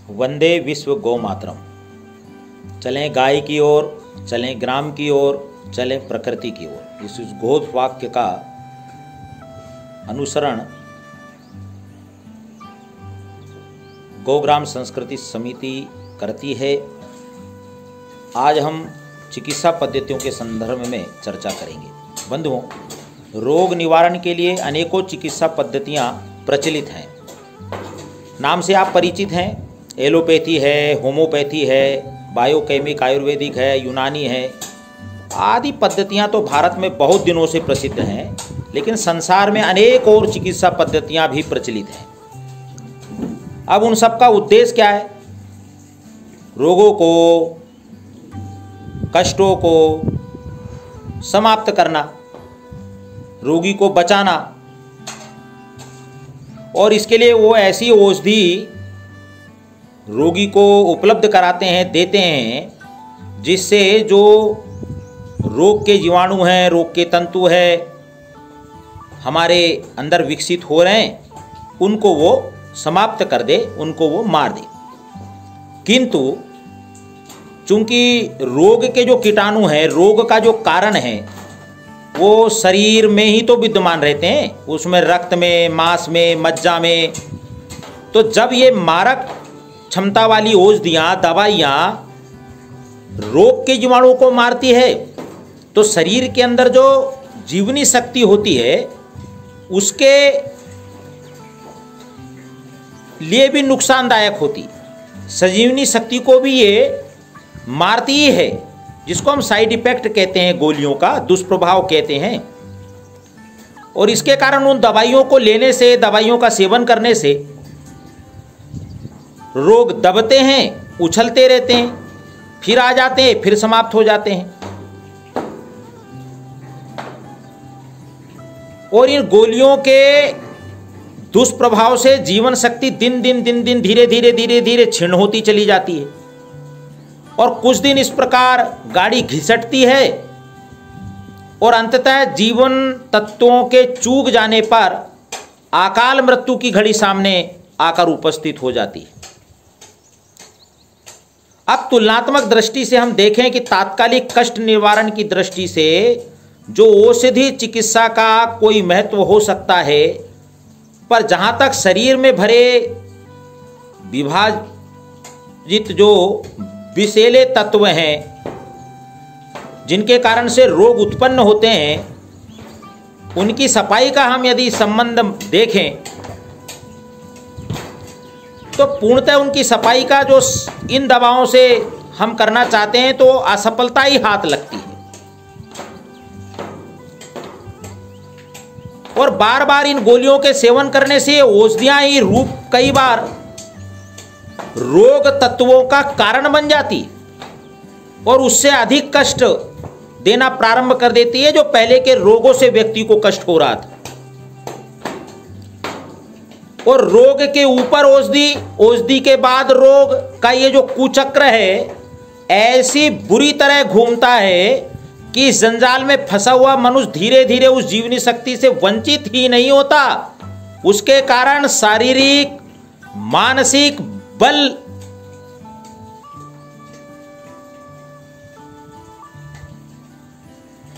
वंदे विश्व गौ मातरम। चलें गाय की ओर, चलें ग्राम की ओर, चलें प्रकृति की ओर। इस घोष वाक्य का अनुसरण गौग्राम संस्कृति समिति करती है। आज हम चिकित्सा पद्धतियों के संदर्भ में चर्चा करेंगे। बंधुओं, रोग निवारण के लिए अनेकों चिकित्सा पद्धतियां प्रचलित हैं। नाम से आप परिचित हैं। एलोपैथी है, होम्योपैथी है, बायोकेमिक आयुर्वेदिक है, यूनानी है आदि पद्धतियां तो भारत में बहुत दिनों से प्रसिद्ध हैं, लेकिन संसार में अनेक और चिकित्सा पद्धतियां भी प्रचलित हैं। अब उन सब का उद्देश्य क्या है? रोगों को, कष्टों को समाप्त करना, रोगी को बचाना, और इसके लिए वो ऐसी औषधि रोगी को उपलब्ध कराते हैं, देते हैं, जिससे जो रोग के जीवाणु हैं, रोग के तंतु हैं हमारे अंदर विकसित हो रहे हैं, उनको वो समाप्त कर दे, उनको वो मार दे। किंतु चूंकि रोग के जो कीटाणु हैं, रोग का जो कारण है, वो शरीर में ही तो विद्यमान रहते हैं, उसमें रक्त में, मांस में, मज्जा में। तो जब ये मारक क्षमता वाली औषधियाँ, दवाइयाँ रोग के जीवाणुओं को मारती है, तो शरीर के अंदर जो जीवनी शक्ति होती है उसके लिए भी नुकसानदायक होती। सजीवनी शक्ति को भी ये मारती ही है, जिसको हम साइड इफेक्ट कहते हैं, गोलियों का दुष्प्रभाव कहते हैं। और इसके कारण उन दवाइयों को लेने से, दवाइयों का सेवन करने से रोग दबते हैं, उछलते रहते हैं, फिर आ जाते हैं, फिर समाप्त हो जाते हैं। और इन गोलियों के दुष्प्रभाव से जीवन शक्ति दिन दिन धीरे धीरे क्षीण होती चली जाती है। और कुछ दिन इस प्रकार गाड़ी घिसटती है और अंततः जीवन तत्वों के चूक जाने पर अकाल मृत्यु की घड़ी सामने आकर उपस्थित हो जाती है। अब तुलनात्मक दृष्टि से हम देखें कि तात्कालिक कष्ट निवारण की दृष्टि से जो औषधि चिकित्सा का कोई महत्व हो सकता है, पर जहां तक शरीर में भरे विभाजित जो विषैले तत्व हैं, जिनके कारण से रोग उत्पन्न होते हैं, उनकी सफाई का हम यदि संबंध देखें तो पूर्णतः उनकी सफाई का जो इन दवाओं से हम करना चाहते हैं तो असफलता ही हाथ लगती है। और बार बार इन गोलियों के सेवन करने से औषधियां ही रूप कई बार रोग तत्वों का कारण बन जाती और उससे अधिक कष्ट देना प्रारंभ कर देती है, जो पहले के रोगों से व्यक्ति को कष्ट हो रहा था। और रोग के ऊपर औषधि, औषधि के बाद रोग का ये जो कुचक्र है ऐसी बुरी तरह घूमता है कि इस जंजाल में फंसा हुआ मनुष्य धीरे धीरे उस जीवनी शक्ति से वंचित ही नहीं होता। उसके कारण शारीरिक, मानसिक बल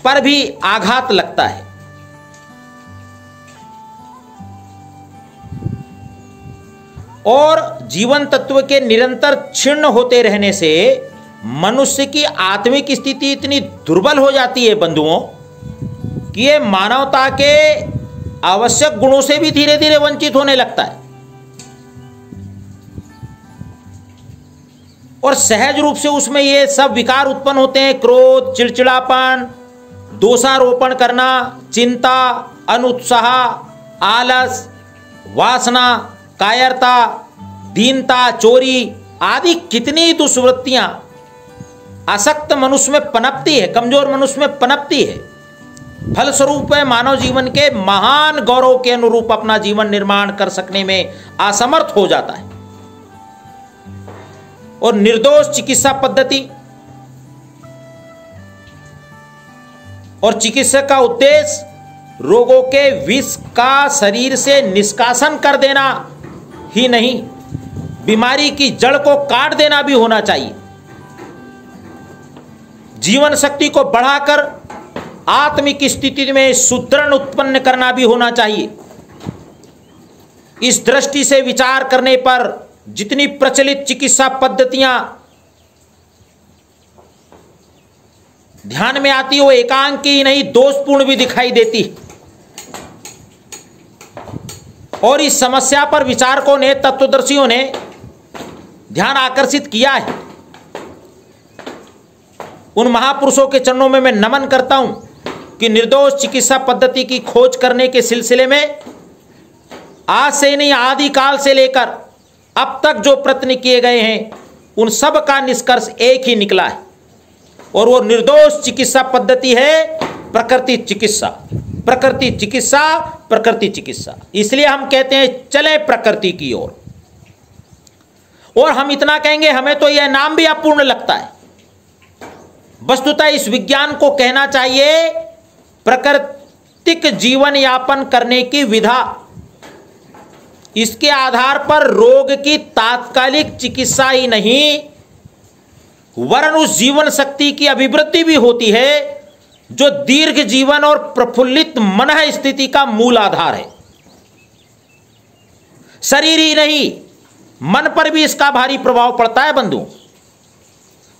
पर भी आघात लगता है। और जीवन तत्व के निरंतर क्षीण होते रहने से मनुष्य की आत्मिक स्थिति इतनी दुर्बल हो जाती है बंधुओं, कि ये मानवता के आवश्यक गुणों से भी धीरे धीरे वंचित होने लगता है। और सहज रूप से उसमें ये सब विकार उत्पन्न होते हैं: क्रोध, चिड़चिड़ापन, दोषारोपण करना, चिंता, अनुत्साह, आलस, वासना, कायरता, दीनता, चोरी आदि कितनी दुष्वृत्तियां आसक्त मनुष्य में पनपती है, कमजोर मनुष्य में पनपती है। फलस्वरूप मानव जीवन के महान गौरव के अनुरूप अपना जीवन निर्माण कर सकने में असमर्थ हो जाता है। और निर्दोष चिकित्सा पद्धति और चिकित्सक का उद्देश्य रोगों के विष का शरीर से निष्कासन कर देना ही नहीं, बीमारी की जड़ को काट देना भी होना चाहिए। जीवन शक्ति को बढ़ाकर आत्मिक स्थिति में सुदृढ़ उत्पन्न करना भी होना चाहिए। इस दृष्टि से विचार करने पर जितनी प्रचलित चिकित्सा पद्धतियां ध्यान में आती, वो एकांकी ही नहीं दोषपूर्ण भी दिखाई देती। और इस समस्या पर विचारकों ने, तत्वदर्शियों ने ध्यान आकर्षित किया है। उन महापुरुषों के चरणों में मैं नमन करता हूं कि निर्दोष चिकित्सा पद्धति की खोज करने के सिलसिले में आज से नहीं, आदि काल से लेकर अब तक जो प्रयत्न किए गए हैं, उन सब का निष्कर्ष एक ही निकला है, और वो निर्दोष चिकित्सा पद्धति है प्रकृति चिकित्सा। प्रकृति चिकित्सा, प्रकृति चिकित्सा। इसलिए हम कहते हैं चले प्रकृति की ओर। और हम इतना कहेंगे, हमें तो यह नाम भी अपूर्ण लगता है। वस्तुतः इस विज्ञान को कहना चाहिए प्राकृतिक जीवन यापन करने की विधा। इसके आधार पर रोग की तात्कालिक चिकित्सा ही नहीं, वरन उस जीवन शक्ति की अभिवृद्धि भी होती है जो दीर्घ जीवन और प्रफुल्लित मन स्थिति का मूल आधार है। शरीर ही नहीं, मन पर भी इसका भारी प्रभाव पड़ता है बंधु।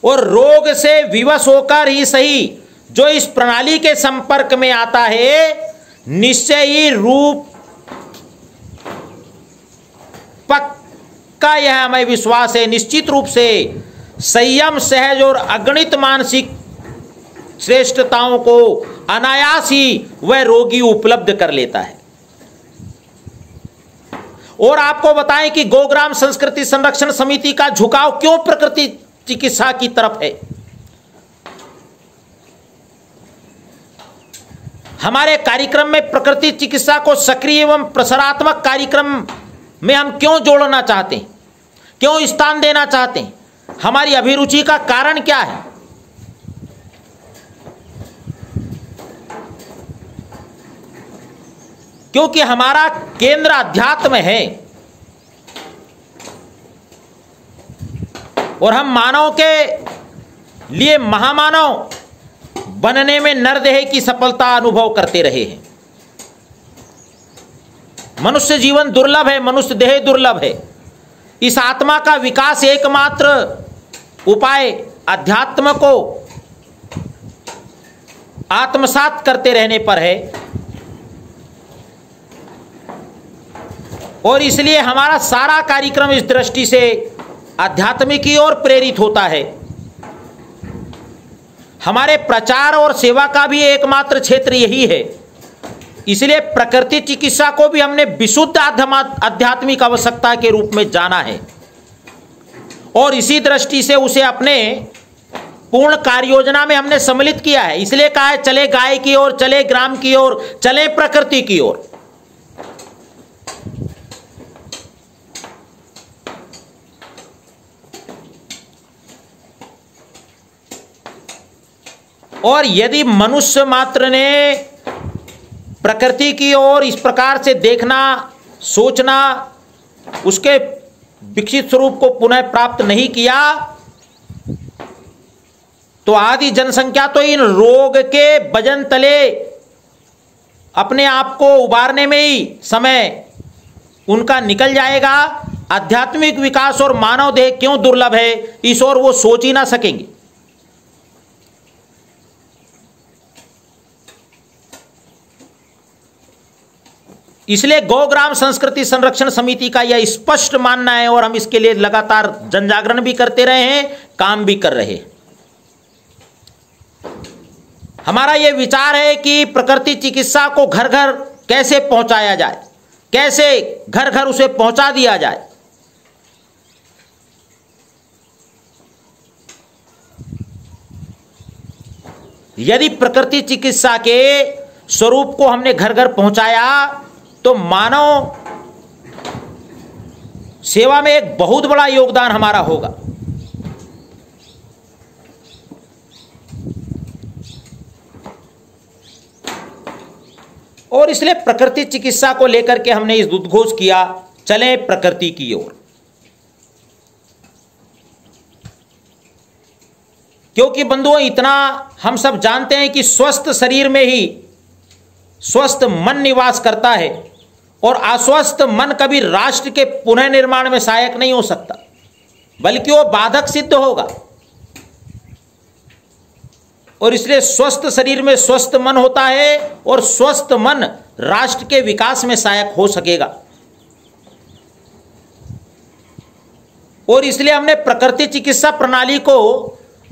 और रोग से विवश होकर ही सही जो इस प्रणाली के संपर्क में आता है, निश्चय ही रूप पक्का, यह हमें विश्वास है, निश्चित रूप से संयम, सहज और अगणित मानसिक श्रेष्ठताओं को अनायास ही वह रोगी उपलब्ध कर लेता है। और आपको बताएं कि गोग्राम संस्कृति संरक्षण समिति का झुकाव क्यों प्रकृति चिकित्सा की तरफ है। हमारे कार्यक्रम में प्रकृति चिकित्सा को सक्रिय एवं प्रसारात्मक कार्यक्रम में हम क्यों जोड़ना चाहते हैं, क्यों स्थान देना चाहते हैं, हमारी अभिरुचि का कारण क्या है? क्योंकि हमारा केंद्र अध्यात्म है और हम मानव के लिए महामानव बनने में नरदेह की सफलता अनुभव करते रहे हैं। मनुष्य जीवन दुर्लभ है, मनुष्य देह दुर्लभ है। इस आत्मा का विकास एकमात्र उपाय अध्यात्म को आत्मसात करते रहने पर है। और इसलिए हमारा सारा कार्यक्रम इस दृष्टि से आध्यात्मिक की ओर प्रेरित होता है। हमारे प्रचार और सेवा का भी एकमात्र क्षेत्र यही है। इसलिए प्रकृति चिकित्सा को भी हमने विशुद्ध आध्यात्मिक आवश्यकता के रूप में जाना है और इसी दृष्टि से उसे अपने पूर्ण कार्य योजना में हमने सम्मिलित किया है। इसलिए कहा है चले गाय की ओर, चले ग्राम की ओर, चले प्रकृति की ओर। और यदि मनुष्य मात्र ने प्रकृति की ओर इस प्रकार से देखना, सोचना, उसके विकसित स्वरूप को पुनः प्राप्त नहीं किया, तो आधी जनसंख्या तो इन रोग के वजन तले अपने आप को उबारने में ही समय उनका निकल जाएगा। आध्यात्मिक विकास और मानव देह क्यों दुर्लभ है, इस ओर वो सोच ही ना सकेंगे। इसलिए गौग्राम संस्कृति संरक्षण समिति का यह स्पष्ट मानना है और हम इसके लिए लगातार जनजागरण भी करते रहे हैं, काम भी कर रहे हैं। हमारा यह विचार है कि प्रकृति चिकित्सा को घर घर कैसे पहुंचाया जाए, कैसे घर घर उसे पहुंचा दिया जाए। यदि प्रकृति चिकित्सा के स्वरूप को हमने घर घर पहुंचाया तो मानव सेवा में एक बहुत बड़ा योगदान हमारा होगा। और इसलिए प्रकृति चिकित्सा को लेकर के हमने इस उद्घोष किया, चलें प्रकृति की ओर। क्योंकि बंधुओं इतना हम सब जानते हैं कि स्वस्थ शरीर में ही स्वस्थ मन निवास करता है और अस्वस्थ मन कभी राष्ट्र के पुनर्निर्माण में सहायक नहीं हो सकता, बल्कि वो बाधक सिद्ध होगा। और इसलिए स्वस्थ शरीर में स्वस्थ मन होता है और स्वस्थ मन राष्ट्र के विकास में सहायक हो सकेगा। और इसलिए हमने प्रकृति चिकित्सा प्रणाली को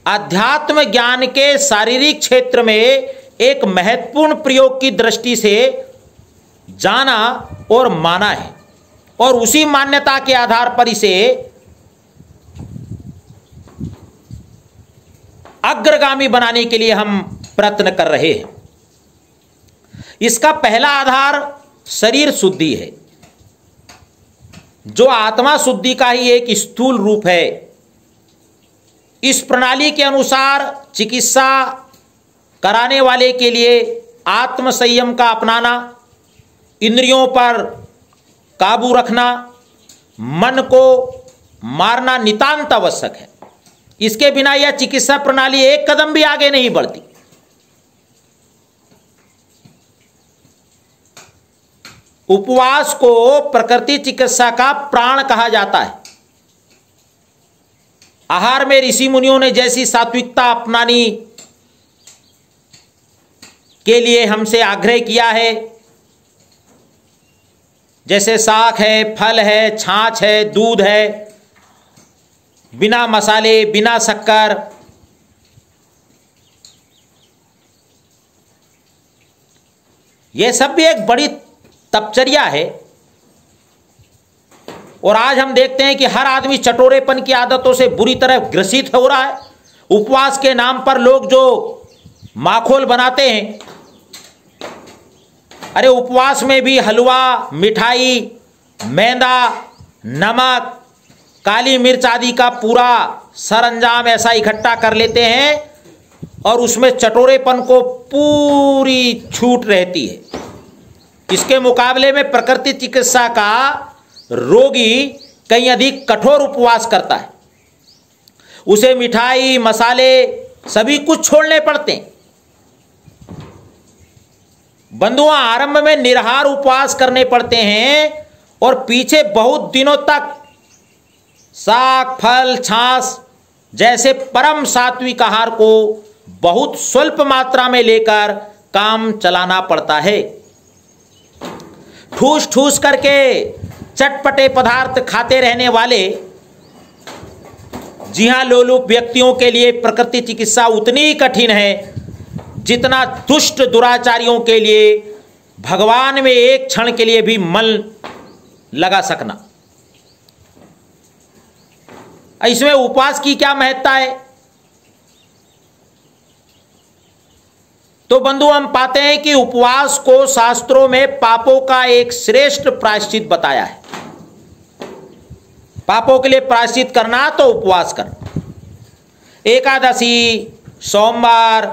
अध्यात्म ज्ञान के शारीरिक क्षेत्र में एक महत्वपूर्ण प्रयोग की दृष्टि से जाना और माना है, और उसी मान्यता के आधार पर इसे अग्रगामी बनाने के लिए हम प्रयत्न कर रहे हैं। इसका पहला आधार शरीर शुद्धि है, जो आत्मा शुद्धि का ही एक स्थूल रूप है। इस प्रणाली के अनुसार चिकित्सा कराने वाले के लिए आत्म संयम का अपनाना, इंद्रियों पर काबू रखना, मन को मारना नितांत आवश्यक है। इसके बिना यह चिकित्सा प्रणाली एक कदम भी आगे नहीं बढ़ती। उपवास को प्रकृति चिकित्सा का प्राण कहा जाता है। आहार में ऋषि मुनियों ने जैसी सात्विकता अपनाने के लिए हमसे आग्रह किया है, जैसे शाक है, फल है, छाछ है, दूध है, बिना मसाले, बिना शक्कर, यह सब भी एक बड़ी तपचर्या है। और आज हम देखते हैं कि हर आदमी चटोरेपन की आदतों से बुरी तरह ग्रसित हो रहा है। उपवास के नाम पर लोग जो माखौल बनाते हैं, अरे उपवास में भी हलवा, मिठाई, मैदा, नमक, काली मिर्च आदि का पूरा सरंजाम ऐसा इकट्ठा कर लेते हैं और उसमें चटोरेपन को पूरी छूट रहती है। इसके मुकाबले में प्रकृति चिकित्सा का रोगी कहीं अधिक कठोर उपवास करता है। उसे मिठाई, मसाले सभी कुछ छोड़ने पड़ते हैं। बंधुओं, आरंभ में निराहार उपवास करने पड़ते हैं और पीछे बहुत दिनों तक साग, फल, छाछ जैसे परम सात्विक आहार को बहुत स्वल्प मात्रा में लेकर काम चलाना पड़ता है। ठूस ठूस करके चटपटे पदार्थ खाते रहने वाले, जी हां, लोलुप व्यक्तियों के लिए प्रकृति चिकित्सा उतनी ही कठिन है जितना दुष्ट दुराचारियों के लिए भगवान में एक क्षण के लिए भी मन लगा सकना। इसमें उपवास की क्या महत्ता है? तो बंधु, हम पाते हैं कि उपवास को शास्त्रों में पापों का एक श्रेष्ठ प्रायश्चित बताया है। पापों के लिए प्रायश्चित करना तो उपवास करना। एकादशी, सोमवार,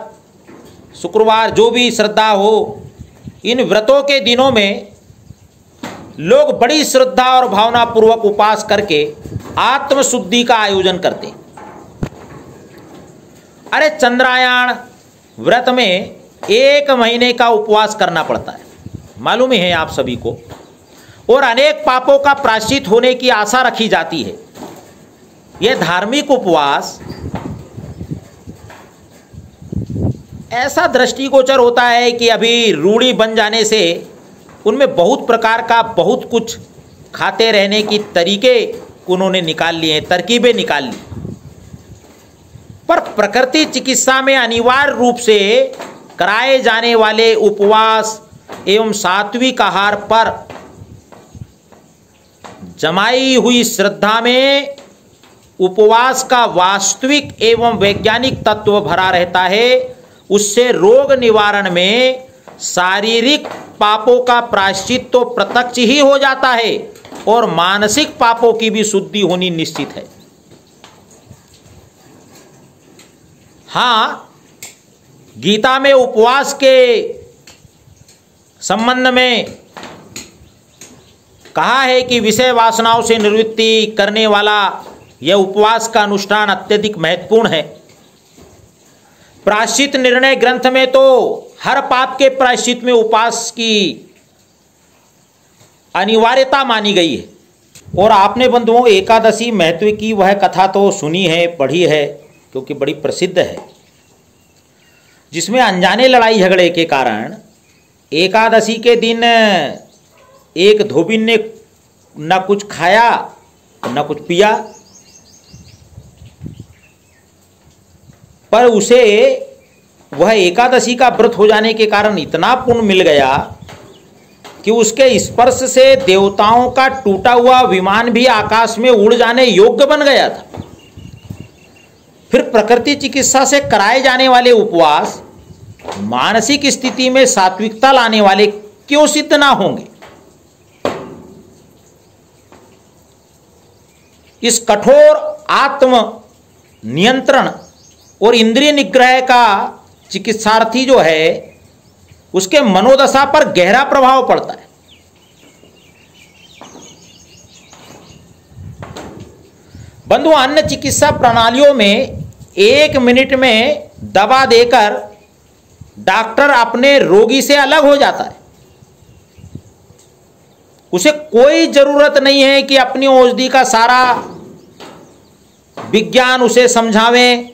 शुक्रवार, जो भी श्रद्धा हो, इन व्रतों के दिनों में लोग बड़ी श्रद्धा और भावना पूर्वक उपवास करके आत्मशुद्धि का आयोजन करते हैं। अरे चंद्रायण व्रत में 1 महीने का उपवास करना पड़ता है, मालूम ही है आप सभी को, और अनेक पापों का प्रायश्चित होने की आशा रखी जाती है। यह धार्मिक उपवास ऐसा दृष्टिगोचर होता है कि अभी रूढ़ी बन जाने से उनमें बहुत प्रकार का बहुत कुछ खाते रहने की तरीके उन्होंने निकाल लिए हैं, तरकीबें निकाल ली। पर प्रकृति चिकित्सा में अनिवार्य रूप से कराए जाने वाले उपवास एवं सात्विक आहार पर जमाई हुई श्रद्धा में उपवास का वास्तविक एवं वैज्ञानिक तत्व भरा रहता है। उससे रोग निवारण में शारीरिक पापों का प्रायश्चित तो प्रत्यक्ष ही हो जाता है और मानसिक पापों की भी शुद्धि होनी निश्चित है। हाँ, गीता में उपवास के संबंध में कहा है कि विषय वासनाओं से निवृत्ति करने वाला यह उपवास का अनुष्ठान अत्यधिक महत्वपूर्ण है। प्रायश्चित निर्णय ग्रंथ में तो हर पाप के प्रायश्चित में उपवास की अनिवार्यता मानी गई है। और आपने बंधुओं एकादशी महत्व की वह कथा तो सुनी है, पढ़ी है, क्योंकि बड़ी प्रसिद्ध है, जिसमें अनजाने लड़ाई झगड़े के कारण एकादशी के दिन एक धोबिन ने न कुछ खाया न कुछ पिया, पर उसे वह एकादशी का व्रत हो जाने के कारण इतना पुण्य मिल गया कि उसके स्पर्श से देवताओं का टूटा हुआ विमान भी आकाश में उड़ जाने योग्य बन गया था। फिर प्रकृति चिकित्सा से कराए जाने वाले उपवास मानसिक स्थिति में सात्विकता लाने वाले क्यों सिद्ध ना होंगे? इस कठोर आत्म नियंत्रण और इंद्रिय निग्रह का चिकित्सार्थी जो है उसके मनोदशा पर गहरा प्रभाव पड़ता है। बंधु, अन्य चिकित्सा प्रणालियों में 1 मिनट में दवा देकर डॉक्टर अपने रोगी से अलग हो जाता है। उसे कोई जरूरत नहीं है कि अपनी औषधि का सारा विज्ञान उसे समझावें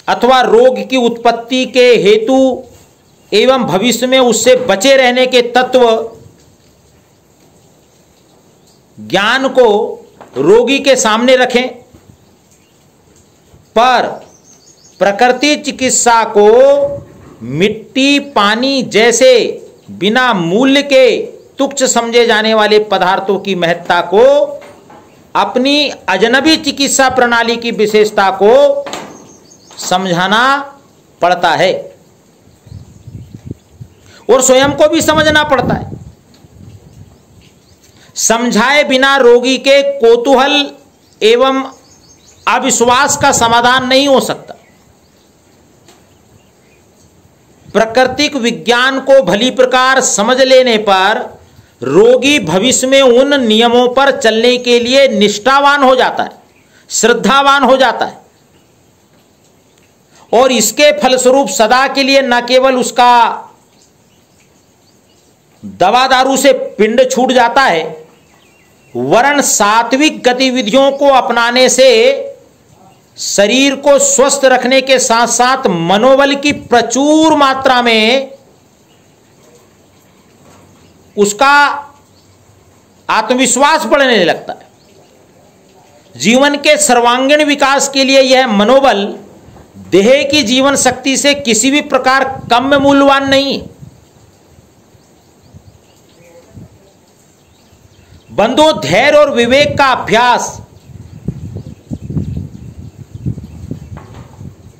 अथवा रोग की उत्पत्ति के हेतु एवं भविष्य में उससे बचे रहने के तत्व ज्ञान को रोगी के सामने रखें। पर प्रकृति चिकित्सा को मिट्टी पानी जैसे बिना मूल्य के तुच्छ समझे जाने वाले पदार्थों की महत्ता को अपनी अजनबी चिकित्सा प्रणाली की विशेषता को समझाना पड़ता है और स्वयं को भी समझना पड़ता है। समझाए बिना रोगी के कौतूहल एवं अविश्वास का समाधान नहीं हो सकता। प्राकृतिक विज्ञान को भली प्रकार समझ लेने पर रोगी भविष्य में उन नियमों पर चलने के लिए निष्ठावान हो जाता है, श्रद्धावान हो जाता है और इसके फलस्वरूप सदा के लिए न केवल उसका दवा दारू से पिंड छूट जाता है, वरन सात्विक गतिविधियों को अपनाने से शरीर को स्वस्थ रखने के साथ साथ मनोबल की प्रचुर मात्रा में उसका आत्मविश्वास बढ़ने लगता है। जीवन के सर्वांगीण विकास के लिए यह मनोबल देह की जीवन शक्ति से किसी भी प्रकार कम मूल्यवान नहीं। बंधु, धैर्य और विवेक का अभ्यास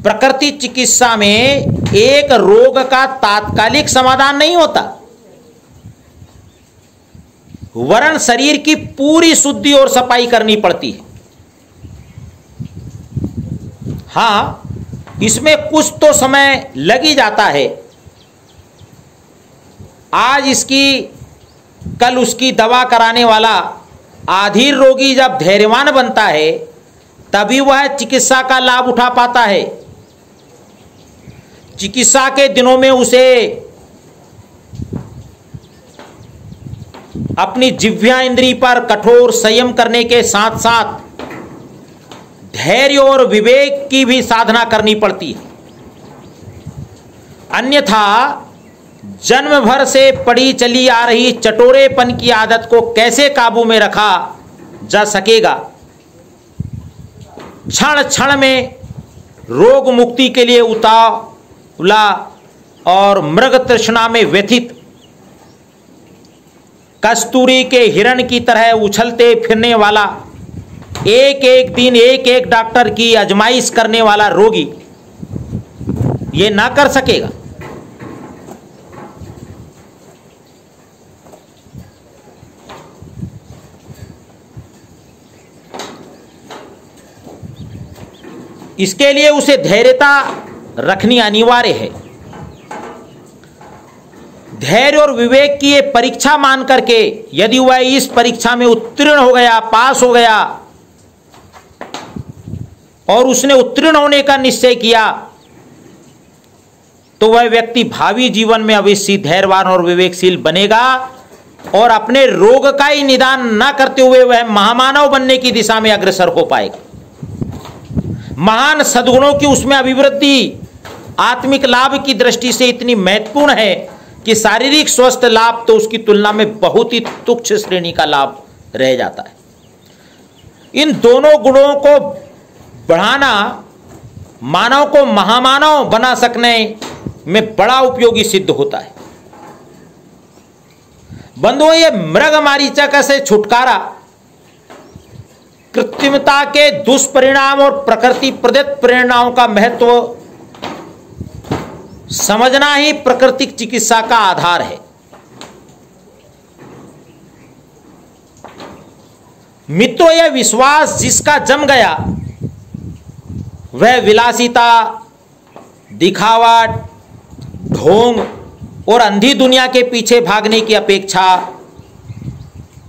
प्रकृति चिकित्सा में एक रोग का तात्कालिक समाधान नहीं होता, वरन शरीर की पूरी शुद्धि और सफाई करनी पड़ती है। हां, इसमें कुछ तो समय लग ही जाता है। आज इसकी कल उसकी दवा कराने वाला आधीर रोगी जब धैर्यवान बनता है तभी वह चिकित्सा का लाभ उठा पाता है। चिकित्सा के दिनों में उसे अपनी जिह्वा इंद्री पर कठोर संयम करने के साथ साथ धैर्य और विवेक की भी साधना करनी पड़ती है। अन्यथा जन्म भर से पड़ी चली आ रही चटोरेपन की आदत को कैसे काबू में रखा जा सकेगा? क्षण क्षण में रोग मुक्ति के लिए उतावला और मृग तृष्णा में व्यथित कस्तूरी के हिरण की तरह उछलते फिरने वाला, एक एक दिन एक एक डॉक्टर की आजमाइश करने वाला रोगी ये ना कर सकेगा। इसके लिए उसे धैर्यता रखनी अनिवार्य है। धैर्य और विवेक की ये परीक्षा मान करके यदि वह इस परीक्षा में उत्तीर्ण हो गया, पास हो गया और उसने उत्तीर्ण होने का निश्चय किया तो वह व्यक्ति भावी जीवन में अवश्य धैर्यवान और विवेकशील बनेगा और अपने रोग का ही निदान न करते हुए वह महामानव बनने की दिशा में अग्रसर हो पाएगा। महान सद्गुणों की उसमें अभिवृद्धि आत्मिक लाभ की दृष्टि से इतनी महत्वपूर्ण है कि शारीरिक स्वस्थ लाभ तो उसकी तुलना में बहुत ही तुच्छ श्रेणी का लाभ रह जाता है। इन दोनों गुणों को बढ़ाना मानव को महामानव बना सकने में बड़ा उपयोगी सिद्ध होता है। बंधुओं, ये मृग मारीचक से छुटकारा कृत्रिमता के दुष्परिणाम और प्रकृति प्रदत्त प्रेरणाओं का महत्व समझना ही प्राकृतिक चिकित्सा का आधार है। मित्रों, यह विश्वास जिसका जम गया वह विलासिता, दिखावट, ढोंग और अंधी दुनिया के पीछे भागने की अपेक्षा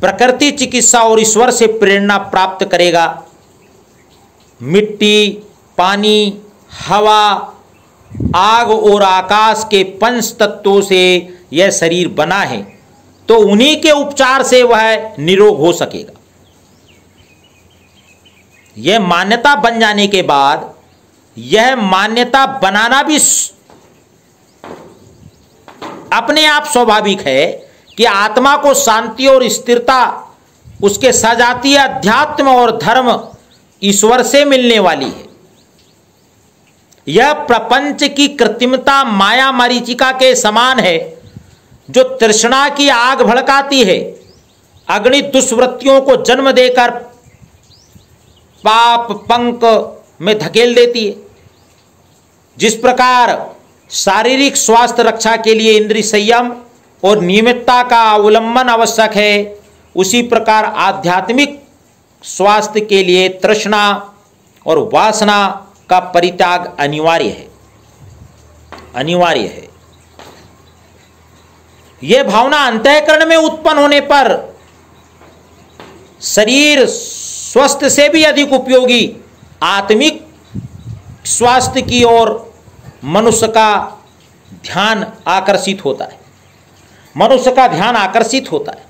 प्रकृति चिकित्सा और ईश्वर से प्रेरणा प्राप्त करेगा। मिट्टी, पानी, हवा, आग और आकाश के पंच तत्वों से यह शरीर बना है, तो उन्हीं के उपचार से वह निरोग हो सकेगा। यह मान्यता बन जाने के बाद यह मान्यता बनाना भी अपने आप स्वाभाविक है कि आत्मा को शांति और स्थिरता उसके सजातीय अध्यात्म और धर्म ईश्वर से मिलने वाली है। यह प्रपंच की कृत्रिमता माया मरीचिका के समान है जो तृष्णा की आग भड़काती है, अगणित दुष्वृत्तियों को जन्म देकर पाप पंक में धकेल देती है। जिस प्रकार शारीरिक स्वास्थ्य रक्षा के लिए इंद्रिय संयम और नियमितता का अवलंबन आवश्यक है, उसी प्रकार आध्यात्मिक स्वास्थ्य के लिए तृष्णा और वासना का परित्याग अनिवार्य है। यह भावना अंतःकरण में उत्पन्न होने पर शरीर स्वास्थ्य से भी अधिक उपयोगी आत्मिक स्वास्थ्य की ओर मनुष्य का ध्यान आकर्षित होता है।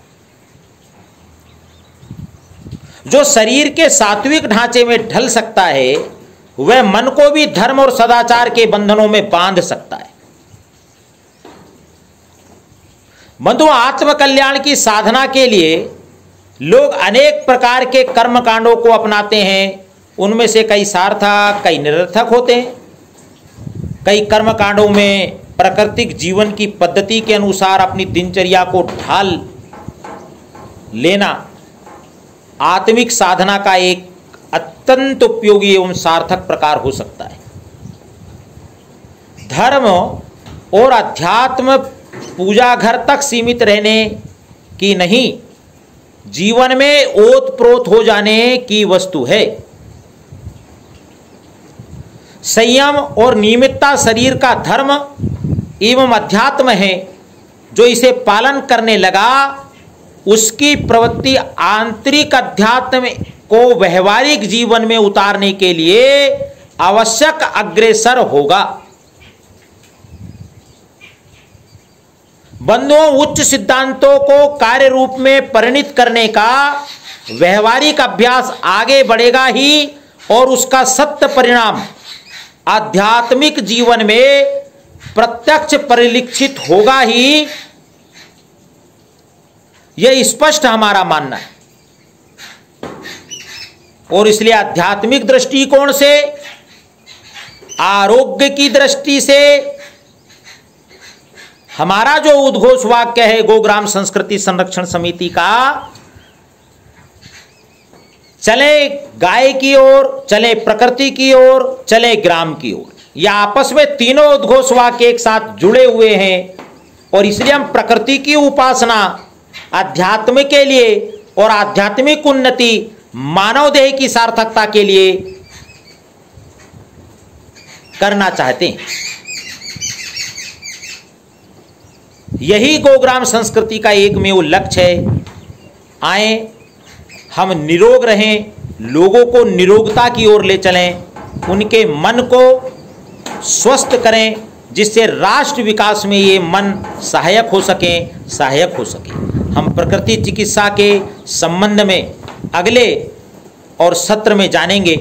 जो शरीर के सात्विक ढांचे में ढल सकता है वह मन को भी धर्म और सदाचार के बंधनों में बांध सकता है। बंधुओं, आत्मकल्याण की साधना के लिए लोग अनेक प्रकार के कर्म कांडों को अपनाते हैं। उनमें से कई सार्थक, कई निरर्थक होते हैं। कई कर्म कांडों में प्राकृतिक जीवन की पद्धति के अनुसार अपनी दिनचर्या को ढाल लेना आत्मिक साधना का एक अत्यंत उपयोगी एवं सार्थक प्रकार हो सकता है। धर्म और अध्यात्म पूजा घर तक सीमित रहने की नहीं, जीवन में ओतप्रोत हो जाने की वस्तु है। संयम और नियमितता शरीर का धर्म एवं अध्यात्म है। जो इसे पालन करने लगा उसकी प्रवृत्ति आंतरिक अध्यात्म को व्यवहारिक जीवन में उतारने के लिए आवश्यक अग्रसर होगा। बंधुओं, उच्च सिद्धांतों को कार्य रूप में परिणित करने का व्यवहारिक अभ्यास आगे बढ़ेगा ही और उसका सत्य परिणाम आध्यात्मिक जीवन में प्रत्यक्ष परिलक्षित होगा ही, यह स्पष्ट हमारा मानना है। और इसलिए आध्यात्मिक दृष्टिकोण से, आरोग्य की दृष्टि से हमारा जो उद्घोष वाक्य है गोग्राम संस्कृति संरक्षण समिति का, चले गाय की ओर, चले प्रकृति की ओर, चले ग्राम की ओर, यह आपस में तीनों उद्घोष वाक्य एक साथ जुड़े हुए हैं। और इसलिए हम प्रकृति की उपासना अध्यात्म के लिए और आध्यात्मिक उन्नति मानव देह की सार्थकता के लिए करना चाहते हैं। यही गोग्राम संस्कृति का एकमेव लक्ष्य है। आए हम निरोग रहें, लोगों को निरोगता की ओर ले चलें, उनके मन को स्वस्थ करें जिससे राष्ट्र विकास में ये मन सहायक हो सके। हम प्रकृति चिकित्सा के संबंध में अगले और सत्र में जानेंगे।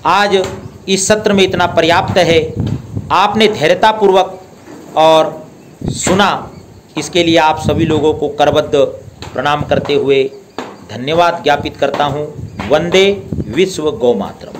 आज इस सत्र में इतना पर्याप्त है। आपने धैर्यतापूर्वक और सुना, इसके लिए आप सभी लोगों को करबद्ध प्रणाम करते हुए धन्यवाद ज्ञापित करता हूँ। वंदे विश्व गौ मातरम।